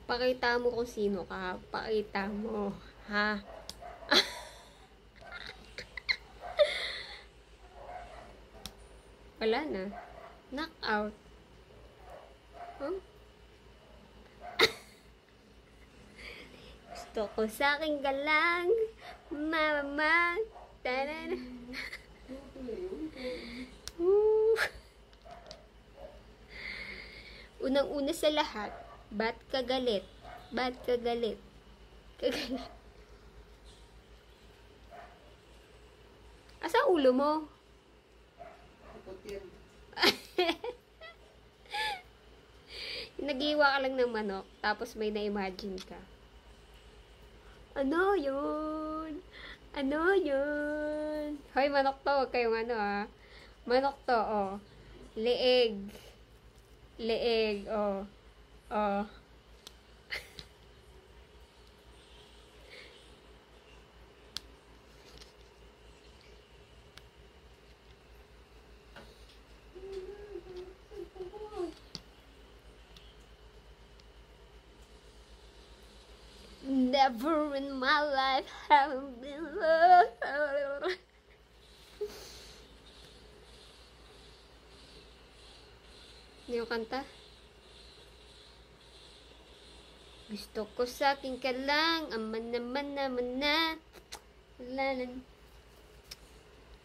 Pakita mo kung sino ka. Pakita mo. Ha? Wala na. Knockout. Huh? Gusto ko sa aking galang. Mama. Tanan. Unang-una sa lahat, ba't ka galit? Ba't ka galit? Kagalit. Asa ulo mo? Nag-iwa ka lang ng manok, tapos may na-imagine ka. Ano yun? Ano yun? Hoy, manok to. Huwag kayong ano ah. Manok to, oh. Leeg. Leeg, oh. Oh. Never in my life have I been loved. Hindi yung kanta? Gusto ko sa akin ka lang, aman naman na. Lalan.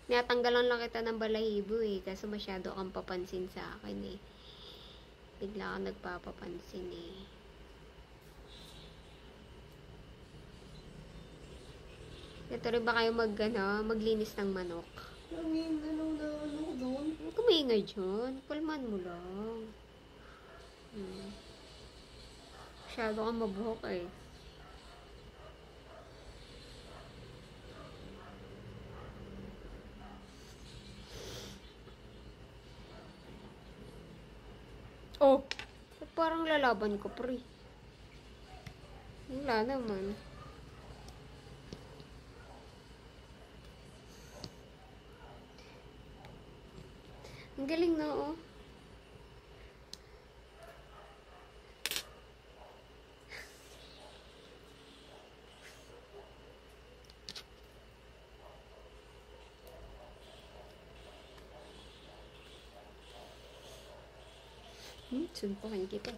Natanggalan lang kita ng balahibo eh, kasi masyado kang papansin sa akin eh. Bigla kang nagpapapansin eh. Ito rin ba kayo maglinis ng manok? Ano doon? Kumingay dyan. Kalman mo lang. Masyado kang mabuhok eh. Oh! Parang lalaban ko, pre. Wala naman. Ang galing na, oh. Sunpukan kita.